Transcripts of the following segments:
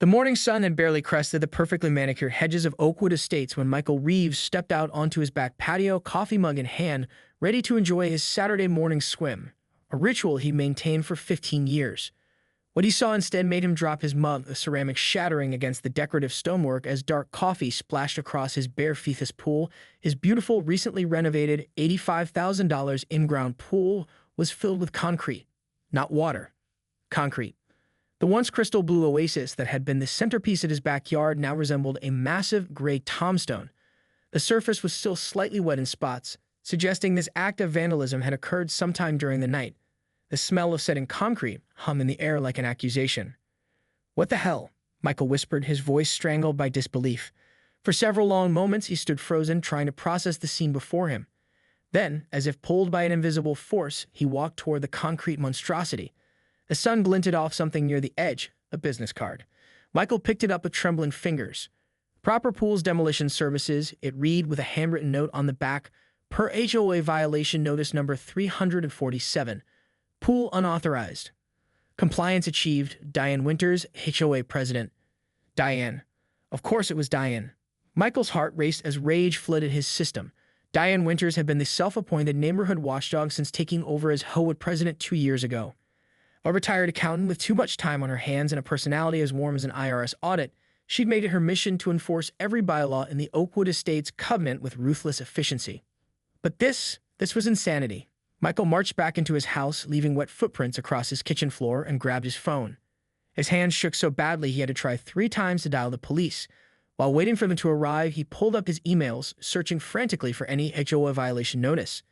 The morning sun had barely crested the perfectly manicured hedges of Oakwood Estates when Michael Reeves stepped out onto his back patio, coffee mug in hand, ready to enjoy his Saturday morning swim, a ritual he maintained for 15 years. What he saw instead made him drop his mug, the ceramic shattering against the decorative stonework as dark coffee splashed across his bare Fethys pool. His beautiful, recently renovated $85,000 in-ground pool was filled with concrete, not water. Concrete. The once crystal blue oasis that had been the centerpiece of his backyard now resembled a massive gray tombstone. The surface was still slightly wet in spots, suggesting this act of vandalism had occurred sometime during the night. The smell of setting concrete hummed in the air like an accusation. "What the hell?" Michael whispered, his voice strangled by disbelief. For several long moments he stood frozen, trying to process the scene before him. Then, as if pulled by an invisible force, he walked toward the concrete monstrosity. The sun glinted off something near the edge, a business card. Michael picked it up with trembling fingers. "Proper Pools Demolition Services," it read with a handwritten note on the back, "per HOA violation notice number 347. Pool unauthorized. Compliance achieved. Diane Winters, HOA president." Diane. Of course it was Diane. Michael's heart raced as rage flooded his system. Diane Winters had been the self-appointed neighborhood watchdog since taking over as HOA president 2 years ago. A retired accountant with too much time on her hands and a personality as warm as an IRS audit, she'd made it her mission to enforce every bylaw in the Oakwood Estates covenant with ruthless efficiency. But this was insanity. Michael marched back into his house, leaving wet footprints across his kitchen floor, and grabbed his phone. His hands shook so badly he had to try 3 times to dial the police. While waiting for them to arrive, he pulled up his emails, searching frantically for any HOA violation notice.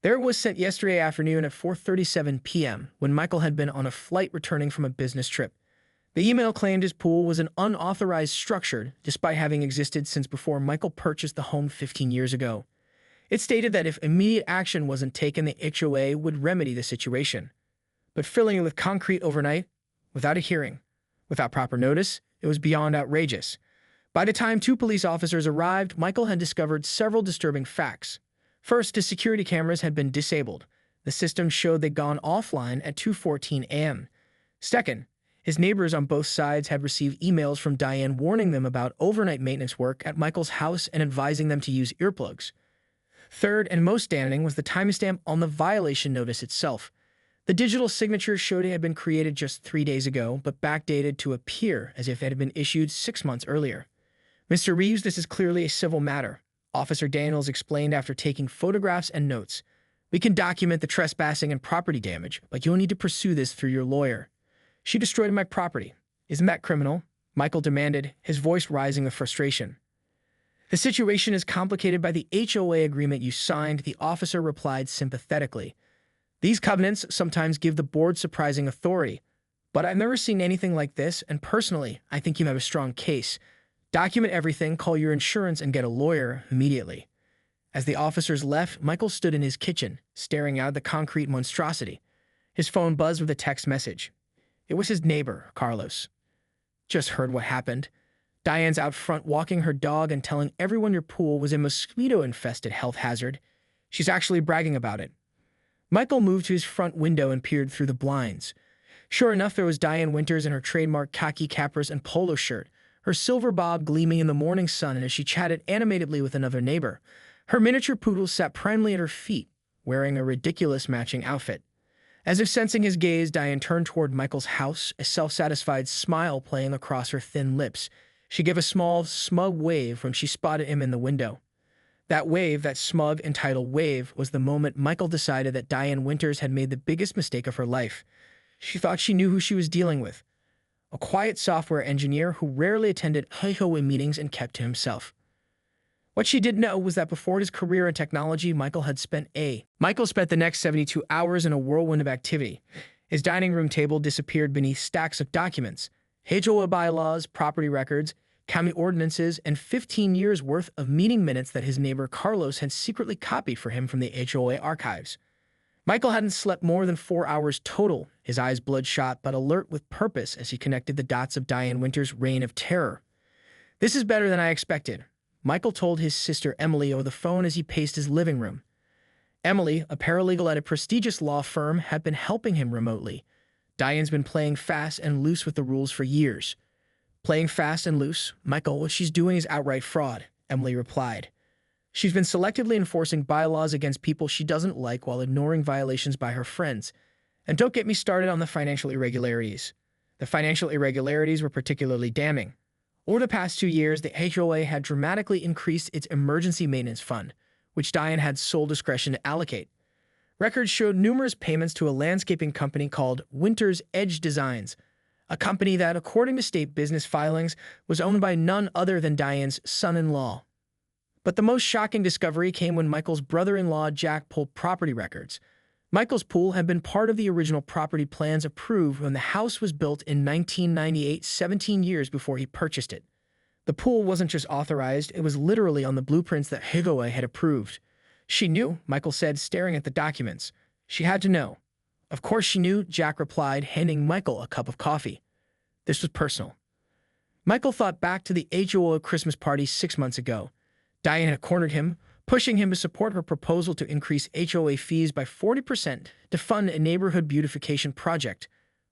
There it was, sent yesterday afternoon at 4:37 p.m., when Michael had been on a flight returning from a business trip. The email claimed his pool was an unauthorized structure, despite having existed since before Michael purchased the home 15 years ago. It stated that if immediate action wasn't taken, the HOA would remedy the situation. But filling it with concrete overnight, without a hearing, without proper notice, it was beyond outrageous. By the time 2 police officers arrived, Michael had discovered several disturbing facts. First, his security cameras had been disabled. The system showed they'd gone offline at 2:14 a.m. Second, his neighbors on both sides had received emails from Diane warning them about overnight maintenance work at Michael's house and advising them to use earplugs. Third, and most damning, was the timestamp on the violation notice itself. The digital signature showed it had been created just 3 days ago, but backdated to appear as if it had been issued 6 months earlier. "Mr. Reeves, this is clearly a civil matter," Officer Daniels explained after taking photographs and notes. "We can document the trespassing and property damage, but you'll need to pursue this through your lawyer." "She destroyed my property. Isn't that criminal?" Michael demanded, his voice rising with frustration. "The situation is complicated by the HOA agreement you signed," the officer replied sympathetically. "These covenants sometimes give the board surprising authority, but I've never seen anything like this, and personally, I think you have a strong case. Document everything, call your insurance, and get a lawyer immediately." As the officers left, Michael stood in his kitchen, staring out at the concrete monstrosity. His phone buzzed with a text message. It was his neighbor, Carlos. "Just heard what happened. Diane's out front walking her dog and telling everyone your pool was a mosquito-infested health hazard. She's actually bragging about it." Michael moved to his front window and peered through the blinds. Sure enough, there was Diane Winters in her trademark khaki capris and polo shirt, her silver bob gleaming in the morning sun as she chatted animatedly with another neighbor. Her miniature poodle sat primly at her feet, wearing a ridiculous matching outfit. As if sensing his gaze, Diane turned toward Michael's house, a self-satisfied smile playing across her thin lips. She gave a small, smug wave when she spotted him in the window. That wave, that smug, entitled wave, was the moment Michael decided that Diane Winters had made the biggest mistake of her life. She thought she knew who she was dealing with. A quiet software engineer who rarely attended HOA meetings and kept to himself. What she didn't know was that before his career in technology, Michael spent the next 72 hours in a whirlwind of activity. His dining room table disappeared beneath stacks of documents, HOA bylaws, property records, county ordinances, and 15 years' worth of meeting minutes that his neighbor Carlos had secretly copied for him from the HOA archives. Michael hadn't slept more than 4 hours total, his eyes bloodshot but alert with purpose as he connected the dots of Diane Winters' reign of terror. "This is better than I expected," Michael told his sister Emily over the phone as he paced his living room. Emily, a paralegal at a prestigious law firm, had been helping him remotely. Diane's been playing fast and loose with the rules for years. Playing fast and loose, Michael, what she's doing is outright fraud, Emily replied. She's been selectively enforcing bylaws against people she doesn't like while ignoring violations by her friends. And don't get me started on the financial irregularities. The financial irregularities were particularly damning. Over the past 2 years, the HOA had dramatically increased its emergency maintenance fund, which Diane had sole discretion to allocate. Records showed numerous payments to a landscaping company called Winter's Edge Designs, a company that, according to state business filings, was owned by none other than Diane's son-in-law. But the most shocking discovery came when Michael's brother-in-law Jack pulled property records. Michael's pool had been part of the original property plans approved when the house was built in 1998, 17 years before he purchased it. The pool wasn't just authorized, it was literally on the blueprints that HOA had approved. She knew, Michael said, staring at the documents. She had to know. Of course she knew, Jack replied, handing Michael a cup of coffee. This was personal. Michael thought back to the HOA Christmas party 6 months ago. Diane had cornered him, pushing him to support her proposal to increase HOA fees by 40% to fund a neighborhood beautification project,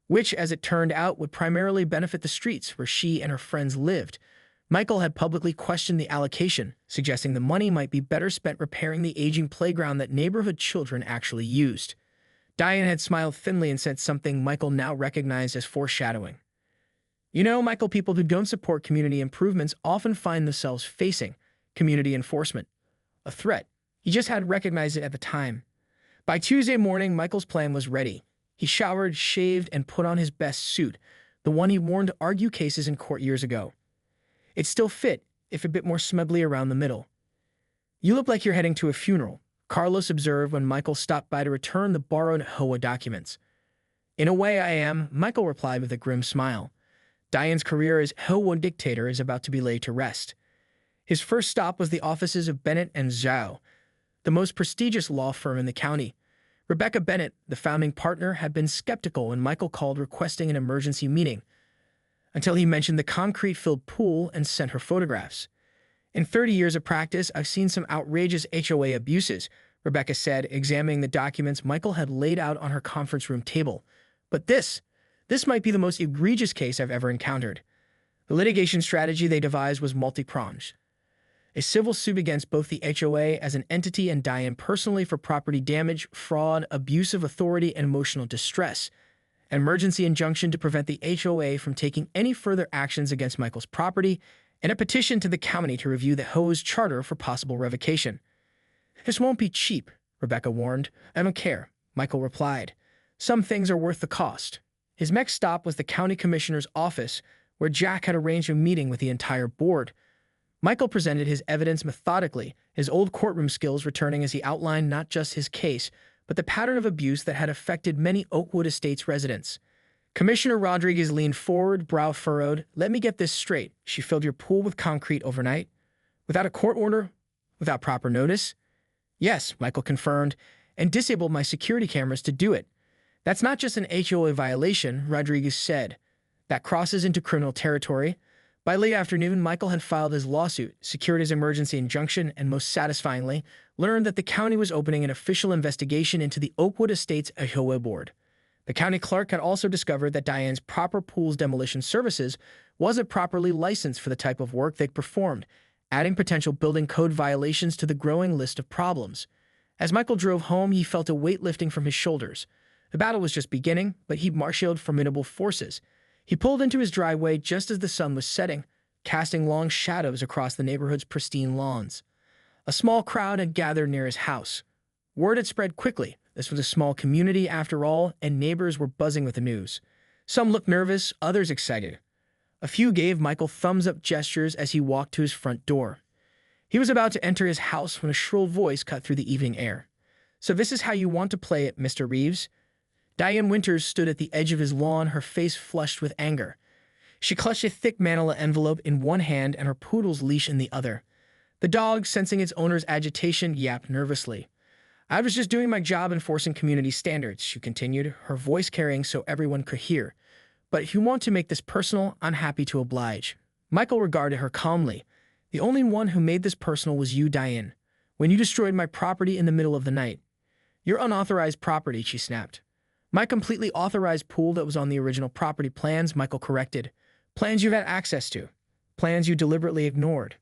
which, as it turned out, would primarily benefit the streets where she and her friends lived. Michael had publicly questioned the allocation, suggesting the money might be better spent repairing the aging playground that neighborhood children actually used. Diane had smiled thinly and said something Michael now recognized as foreshadowing. You know, Michael, people who don't support community improvements often find themselves facing community enforcement. A threat. He just hadn't recognized it at the time. By Tuesday morning, Michael's plan was ready. He showered, shaved, and put on his best suit, the one he worn to argue cases in court years ago. It still fit, if a bit more smugly around the middle. You look like you're heading to a funeral, Carlos observed when Michael stopped by to return the borrowed HOA documents. In a way I am, Michael replied with a grim smile. Diane's career as HOA dictator is about to be laid to rest. His first stop was the offices of Bennett and Zhao, the most prestigious law firm in the county. Rebecca Bennett, the founding partner, had been skeptical when Michael called requesting an emergency meeting, until he mentioned the concrete-filled pool and sent her photographs. In 30 years of practice, I've seen some outrageous HOA abuses, Rebecca said, examining the documents Michael had laid out on her conference room table. But this might be the most egregious case I've ever encountered. The litigation strategy they devised was multi-pronged. A civil suit against both the HOA as an entity and Diane personally for property damage, fraud, abuse of authority, and emotional distress. An emergency injunction to prevent the HOA from taking any further actions against Michael's property, and a petition to the county to review the HOA's charter for possible revocation. This won't be cheap, Rebecca warned. I don't care, Michael replied. Some things are worth the cost. His next stop was the county commissioner's office, where Jack had arranged a meeting with the entire board. Michael presented his evidence methodically, his old courtroom skills returning as he outlined not just his case, but the pattern of abuse that had affected many Oakwood Estates residents. Commissioner Rodriguez leaned forward, brow furrowed. Let me get this straight. She filled your pool with concrete overnight? Without a court order? Without proper notice? Yes, Michael confirmed, and disabled my security cameras to do it. That's not just an HOA violation, Rodriguez said. That crosses into criminal territory. By late afternoon, Michael had filed his lawsuit, secured his emergency injunction, and most satisfyingly, learned that the county was opening an official investigation into the Oakwood Estates HOA board. The county clerk had also discovered that Diane's proper pool's demolition services wasn't properly licensed for the type of work they performed, adding potential building code violations to the growing list of problems. As Michael drove home, he felt a weight lifting from his shoulders. The battle was just beginning, but he marshaled formidable forces. He pulled into his driveway just as the sun was setting, casting long shadows across the neighborhood's pristine lawns. A small crowd had gathered near his house. Word had spread quickly. This was a small community after all, and neighbors were buzzing with the news. Some looked nervous, others excited. A few gave Michael thumbs-up gestures as he walked to his front door. He was about to enter his house when a shrill voice cut through the evening air. "So this is how you want to play it, Mr. Reeves?" Diane Winters stood at the edge of his lawn, her face flushed with anger. She clutched a thick manila envelope in one hand and her poodle's leash in the other. The dog, sensing its owner's agitation, yapped nervously. "I was just doing my job enforcing community standards," she continued, her voice carrying so everyone could hear. "But if you want to make this personal, I'm happy to oblige." Michael regarded her calmly. "The only one who made this personal was you, Diane, when you destroyed my property in the middle of the night." "Your unauthorized property," she snapped. "My completely authorized pool that was on the original property plans," Michael corrected. Plans you've had access to. Plans you deliberately ignored.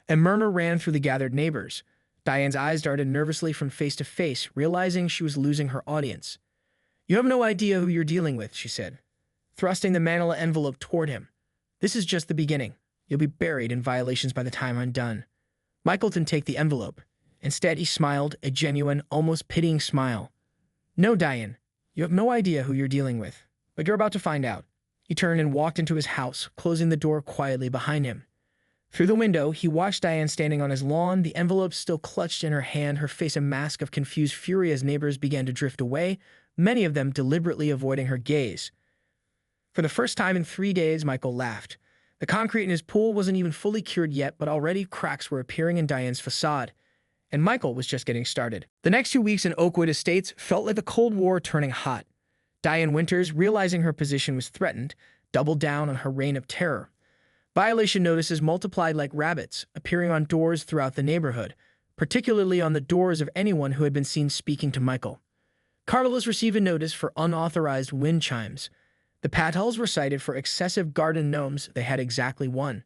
A murmur ran through the gathered neighbors. Diane's eyes darted nervously from face to face, realizing she was losing her audience. "You have no idea who you're dealing with," she said, thrusting the manila envelope toward him. "This is just the beginning. You'll be buried in violations by the time I'm done." Michael didn't take the envelope. Instead, he smiled, a genuine, almost pitying smile. "No, Diane, you have no idea who you're dealing with, but you're about to find out." He turned and walked into his house, closing the door quietly behind him. Through the window, he watched Diane standing on his lawn, the envelope still clutched in her hand, her face a mask of confused fury as neighbors began to drift away, many of them deliberately avoiding her gaze. For the first time in 3 days, Michael laughed. The concrete in his pool wasn't even fully cured yet, but already cracks were appearing in Diane's facade. And Michael was just getting started. The next 2 weeks in Oakwood Estates felt like the Cold War turning hot. Diane Winters, realizing her position was threatened, doubled down on her reign of terror. Violation notices multiplied like rabbits, appearing on doors throughout the neighborhood, particularly on the doors of anyone who had been seen speaking to Michael. Carlos received a notice for unauthorized wind chimes. The Patels were cited for excessive garden gnomes. They had exactly one.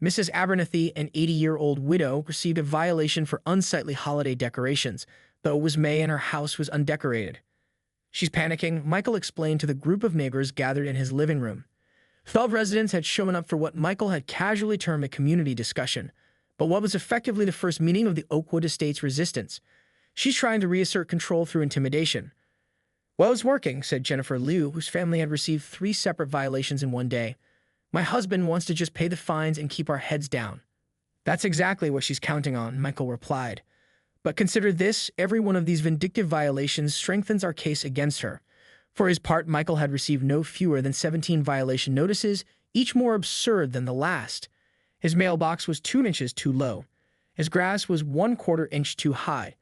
Mrs. Abernathy, an 80-year-old widow, received a violation for unsightly holiday decorations, though it was May and her house was undecorated. "She's panicking," Michael explained to the group of neighbors gathered in his living room. 12 residents had shown up for what Michael had casually termed a community discussion, but what was effectively the first meeting of the Oakwood Estates resistance. "She's trying to reassert control through intimidation." "Well, it's working," said Jennifer Liu, whose family had received 3 separate violations in one day. "My husband wants to just pay the fines and keep our heads down." "That's exactly what she's counting on," Michael replied. "But consider this, every one of these vindictive violations strengthens our case against her." For his part, Michael had received no fewer than 17 violation notices, each more absurd than the last. His mailbox was 2 inches too low. His grass was 1/4 inch too high.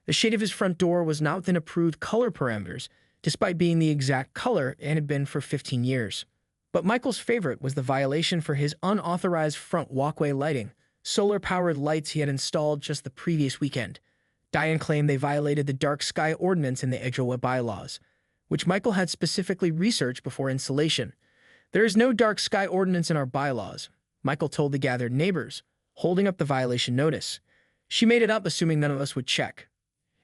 The shade of his front door was not within approved color parameters, despite being the exact color it had been for 15 years. But Michael's favorite was the violation for his unauthorized front walkway lighting, solar-powered lights he had installed just the previous weekend. Diane claimed they violated the dark sky ordinance in the HOA bylaws, which Michael had specifically researched before installation. "There is no dark sky ordinance in our bylaws," Michael told the gathered neighbors, holding up the violation notice. "She made it up assuming none of us would check."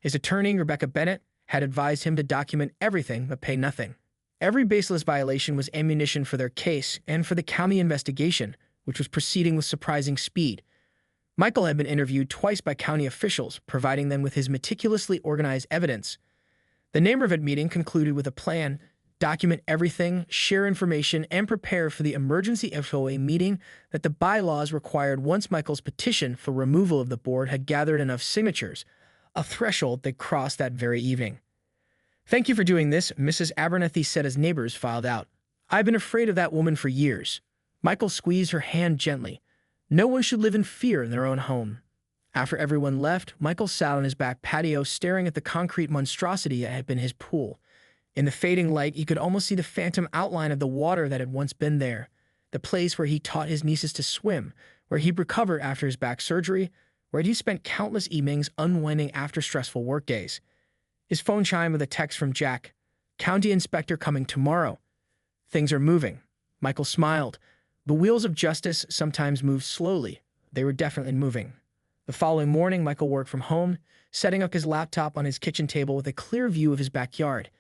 His attorney, Rebecca Bennett, had advised him to document everything but pay nothing. Every baseless violation was ammunition for their case and for the county investigation, which was proceeding with surprising speed. Michael had been interviewed twice by county officials, providing them with his meticulously organized evidence. The neighborhood meeting concluded with a plan: document everything, share information, and prepare for the emergency HOA meeting that the bylaws required once Michael's petition for removal of the board had gathered enough signatures, a threshold they crossed that very evening. "Thank you for doing this," Mrs. Abernathy said as neighbors filed out. "I've been afraid of that woman for years." Michael squeezed her hand gently. No one should live in fear in their own home. After everyone left, Michael sat on his back patio staring at the concrete monstrosity that had been his pool. In the fading light, he could almost see the phantom outline of the water that had once been there, the place where he taught his nieces to swim, where he'd recovered after his back surgery, where he spent countless evenings unwinding after stressful workdays. His phone chimed with a text from Jack. "County inspector coming tomorrow." "Things are moving." Michael smiled. The wheels of justice sometimes moved slowly. They were definitely moving. The following morning, Michael worked from home, setting up his laptop on his kitchen table with a clear view of his backyard.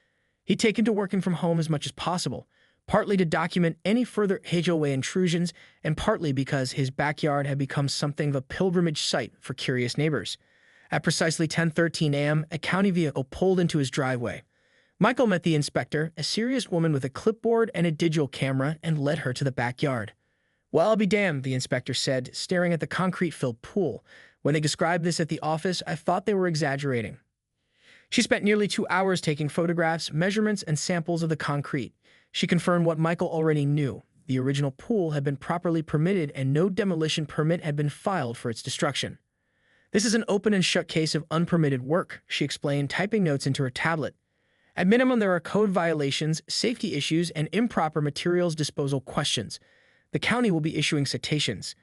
He'd taken to working from home as much as possible, partly to document any further HOA intrusions, and partly because his backyard had become something of a pilgrimage site for curious neighbors. At precisely 10:13 a.m., a county vehicle pulled into his driveway. Michael met the inspector, a serious woman with a clipboard and a digital camera, and led her to the backyard. "Well, I'll be damned," the inspector said, staring at the concrete-filled pool. "When they described this at the office, I thought they were exaggerating." She spent nearly 2 hours taking photographs, measurements, and samples of the concrete. She confirmed what Michael already knew. The original pool had been properly permitted and no demolition permit had been filed for its destruction. "This is an open and shut case of unpermitted work," she explained, typing notes into her tablet. "At minimum, there are code violations, safety issues, and improper materials disposal questions. The county will be issuing citations."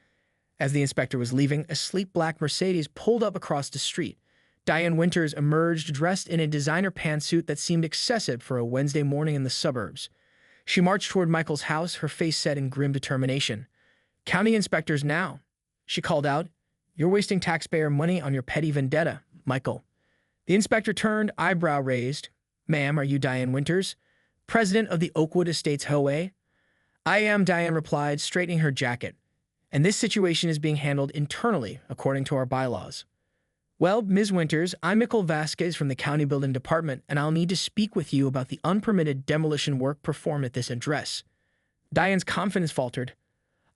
As the inspector was leaving, a sleek black Mercedes pulled up across the street. Diane Winters emerged dressed in a designer pantsuit that seemed excessive for a Wednesday morning in the suburbs. She marched toward Michael's house, her face set in grim determination. "County inspectors now," she called out. "You're wasting taxpayer money on your petty vendetta, Michael." The inspector turned, eyebrow raised. "Ma'am, are you Diane Winters, president of the Oakwood Estates HOA?" "I am," Diane replied, straightening her jacket. "And this situation is being handled internally, according to our bylaws." "Well, Ms. Winters, I'm Michael Vasquez from the County Building Department, and I'll need to speak with you about the unpermitted demolition work performed at this address." Diane's confidence faltered.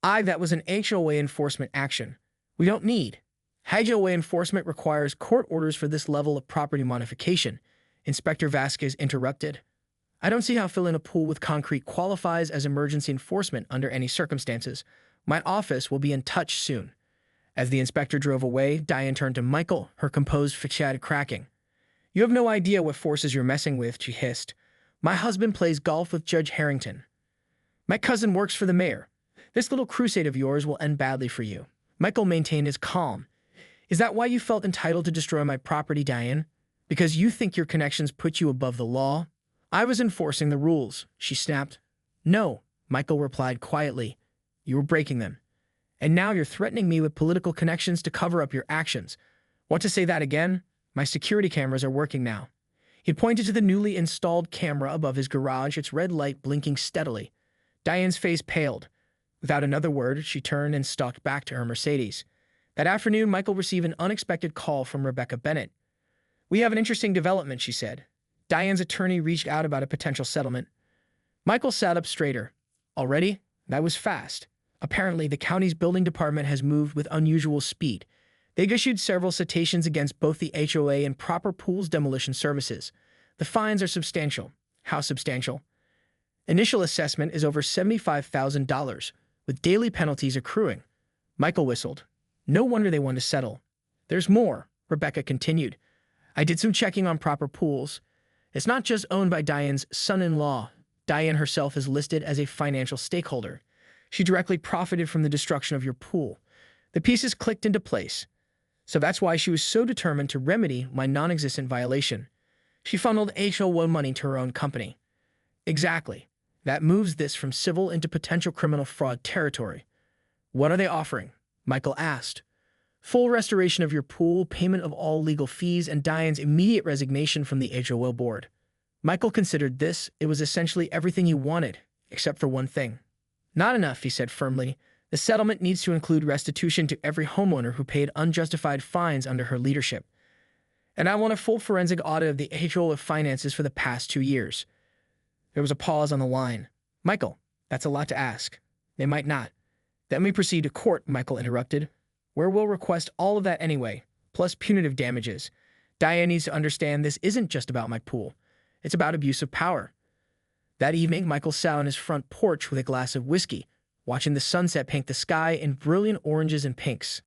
That was an HOA enforcement action. We don't need. HOA enforcement requires court orders for this level of property modification," Inspector Vasquez interrupted. "I don't see how filling a pool with concrete qualifies as emergency enforcement under any circumstances. My office will be in touch soon." As the inspector drove away, Diane turned to Michael, her composed facade cracking. "You have no idea what forces you're messing with," she hissed. "My husband plays golf with Judge Harrington. My cousin works for the mayor. This little crusade of yours will end badly for you." Michael maintained his calm. "Is that why you felt entitled to destroy my property, Diane? Because you think your connections put you above the law?" "I was enforcing the rules," she snapped. "No," Michael replied quietly. "You were breaking them. And now you're threatening me with political connections to cover up your actions. Want to say that again? My security cameras are working now." He pointed to the newly installed camera above his garage, its red light blinking steadily. Diane's face paled. Without another word, she turned and stalked back to her Mercedes. That afternoon, Michael received an unexpected call from Rebecca Bennett. "We have an interesting development," she said. Diane's attorney reached out about a potential settlement. Michael sat up straighter. "Already? That was fast. Apparently, the county's building department has moved with unusual speed. They've issued several citations against both the HOA and Proper Pools Demolition Services. The fines are substantial." "How substantial?" "Initial assessment is over $75,000, with daily penalties accruing." Michael whistled. "No wonder they want to settle." "There's more," Rebecca continued. "I did some checking on Proper Pools. It's not just owned by Diane's son-in-law. Diane herself is listed as a financial stakeholder. She directly profited from the destruction of your pool." The pieces clicked into place. "So that's why she was so determined to remedy my non-existent violation. She funneled HOA money to her own company." "Exactly. That moves this from civil into potential criminal fraud territory." "What are they offering?" Michael asked. "Full restoration of your pool, payment of all legal fees, and Diane's immediate resignation from the HOA board." Michael considered this. It was essentially everything he wanted, except for one thing. "Not enough," he said firmly. "The settlement needs to include restitution to every homeowner who paid unjustified fines under her leadership. And I want a full forensic audit of the HOA finances for the past 2 years." There was a pause on the line. "Michael, that's a lot to ask." "They might not." "Then we proceed to court," Michael interrupted, "where we'll request all of that anyway, plus punitive damages. Diane needs to understand this isn't just about my pool. It's about abuse of power." That evening, Michael sat on his front porch with a glass of whiskey, watching the sunset paint the sky in brilliant oranges and pinks.